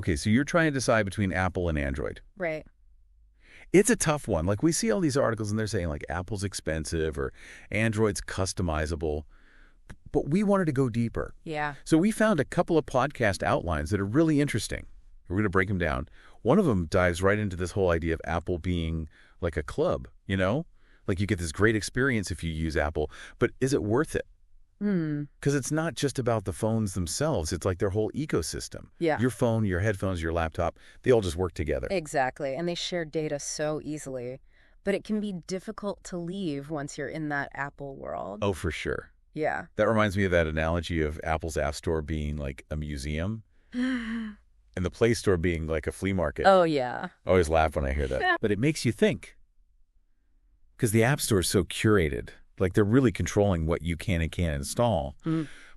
Okay, so you're trying to decide between Apple and Android. Right. It's a tough one. Like, we see all these articles and they're saying, like, Apple's expensive or Android's customizable. But we wanted to go deeper. Yeah. So we found a couple of podcast outlines that are really interesting. We're going to break them down. One of them dives right into this whole idea of Apple being like a club, you know? Like, you get this great experience if you use Apple, but is it worth it? Because it's not just about the phones themselves. It's like their whole ecosystem. Yeah. Your phone, your headphones, your laptop, they all just work together. Exactly. And they share data so easily. But it can be difficult to leave once you're in that Apple world. Oh, for sure. Yeah. That reminds me of that analogy of Apple's App Store being like a museum and the Play Store being like a flea market. Oh, yeah. I always laugh when I hear that. But it makes you think. Because the App Store is so curated. Like, they're really controlling what you can and can't install.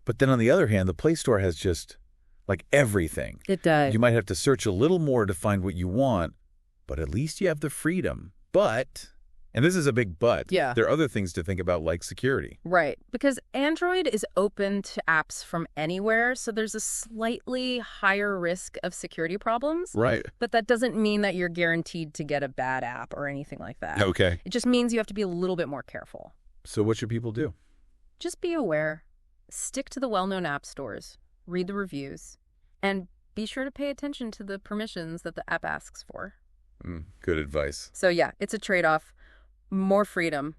But then on the other hand, the Play Store has just, like, everything. It does. You might have to search a little more to find what you want, but at least you have the freedom. But, and this is a big but, Yeah. there are other things to think about, like security. Right. Because Android is open to apps from anywhere, so there's a slightly higher risk of security problems. Right. But that doesn't mean that you're guaranteed to get a bad app or anything like that. Okay. It just means you have to be a little bit more careful. So what should people do? Just be aware. Stick to the well-known app stores. Read the reviews. And be sure to pay attention to the permissions that the app asks for. Good advice. So yeah, it's a trade-off. More freedom.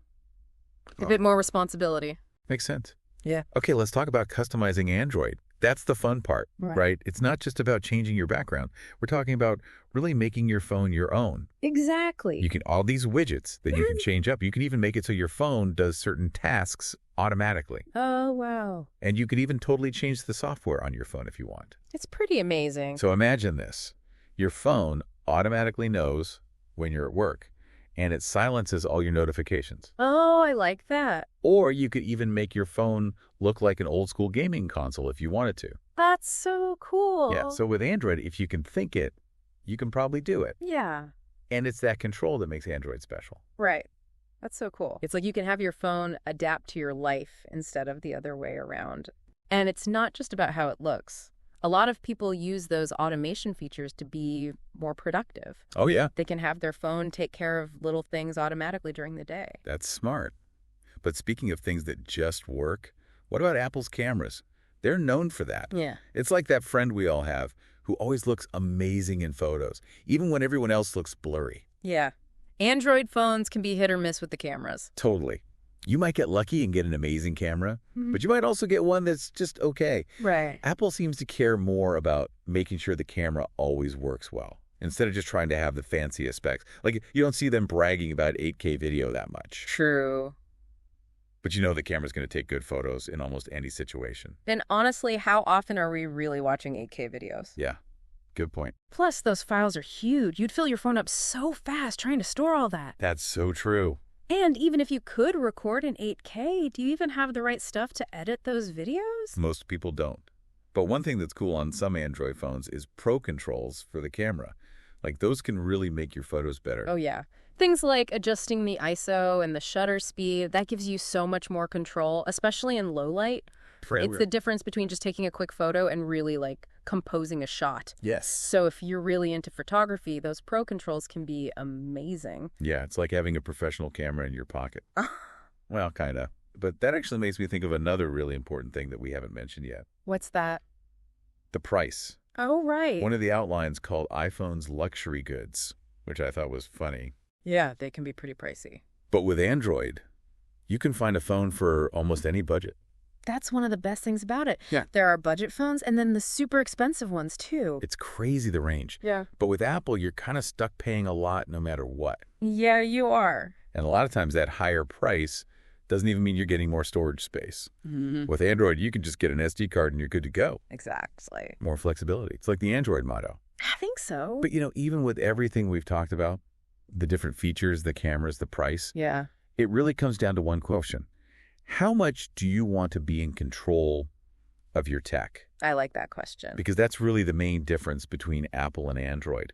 A bit more responsibility. Makes sense. Yeah. Okay, let's talk about customizing Android. That's the fun part, right? It's not just about changing your background. We're talking about really making your phone your own. Exactly. You can, all these widgets that you can change up. You can even make it so your phone does certain tasks automatically. Oh, wow. And you could even totally change the software on your phone if you want. It's pretty amazing. So imagine this. Your phone automatically knows when you're at work, and it silences all your notifications. Oh, I like that. Or you could even make your phone look like an old school gaming console if you wanted to. That's so cool. Yeah, so with Android, if you can think it, you can probably do it. Yeah. And it's that control that makes Android special. Right. That's so cool. It's like you can have your phone adapt to your life instead of the other way around. And it's not just about how it looks. A lot of people use those automation features to be more productive. Oh, yeah. They can have their phone take care of little things automatically during the day. That's smart. But speaking of things that just work, what about Apple's cameras? They're known for that. Yeah. It's like that friend we all have who always looks amazing in photos, even when everyone else looks blurry. Yeah. Android phones can be hit or miss with the cameras. Totally. You might get lucky and get an amazing camera, but you might also get one that's just okay. Right. Apple seems to care more about making sure the camera always works well, instead of just trying to have the fanciest specs. Like, you don't see them bragging about 8K video that much. True. But you know the camera's going to take good photos in almost any situation. And honestly, how often are we really watching 8K videos? Yeah, good point. Plus, those files are huge. You'd fill your phone up so fast trying to store all that. That's so true. And even if you could record in 8K, do you even have the right stuff to edit those videos? Most people don't. But one thing that's cool on some Android phones is Pro controls for the camera. Like, those can really make your photos better. Oh, yeah. Things like adjusting the ISO and the shutter speed, that gives you so much more control, especially in low light. It's the difference between just taking a quick photo and really, like, composing a shot. Yes. So if you're really into photography, those Pro controls can be amazing. Yeah, it's like having a professional camera in your pocket. Well, kind of. But that actually makes me think of another really important thing that we haven't mentioned yet. What's that? The price. Oh, right. One of the outlines called iPhone's luxury goods, which I thought was funny. Yeah, they can be pretty pricey. But with Android, you can find a phone for almost any budget. That's one of the best things about it. Yeah. There are budget phones and then the super expensive ones, too. It's crazy, the range. Yeah. But with Apple, you're kind of stuck paying a lot no matter what. Yeah, you are. And a lot of times that higher price doesn't even mean you're getting more storage space. With Android, you can just get an SD card and you're good to go. Exactly. More flexibility. It's like the Android motto. I think so. But, you know, even with everything we've talked about, the different features, the cameras, the price, Yeah. it really comes down to one question. How much do you want to be in control of your tech? I like that question. Because that's really the main difference between Apple and Android.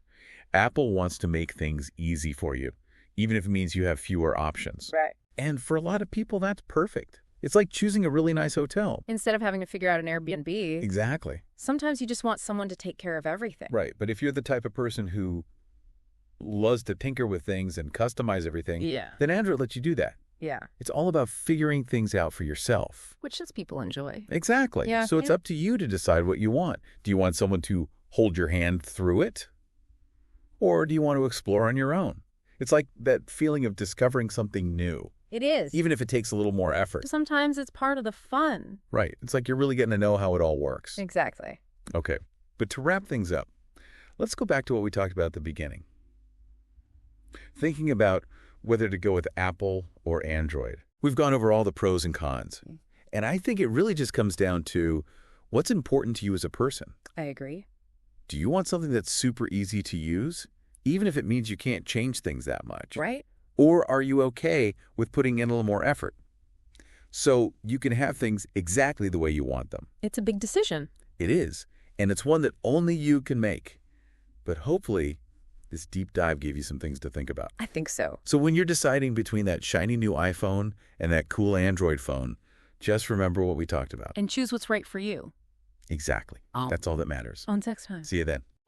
Apple wants to make things easy for you, even if it means you have fewer options. Right. And for a lot of people, that's perfect. It's like choosing a really nice hotel. Instead of having to figure out an Airbnb, Exactly. sometimes you just want someone to take care of everything. Right. But if you're the type of person who loves to tinker with things and customize everything, Yeah. then Android lets you do that. Yeah. It's all about figuring things out for yourself. Which just people enjoy. Exactly. Yeah. So it's up to you to decide what you want. Do you want someone to hold your hand through it? Or do you want to explore on your own? It's like that feeling of discovering something new, It is. even if it takes a little more effort. Sometimes it's part of the fun. Right. It's like you're really getting to know how it all works. Exactly. Okay. But to wrap things up, let's go back to what we talked about at the beginning. Thinking about whether to go with Apple or Android. We've gone over all the pros and cons. And I think it really just comes down to what's important to you as a person. I agree. Do you want something that's super easy to use, even if it means you can't change things that much? Right? Or are you okay with putting in a little more effort so you can have things exactly the way you want them? It's a big decision. It is, and it's one that only you can make. But hopefully, this deep dive gave you some things to think about. I think so. So when you're deciding between that shiny new iPhone and that cool Android phone, just remember what we talked about. And choose what's right for you. Exactly. That's all that matters. On next time. See you then.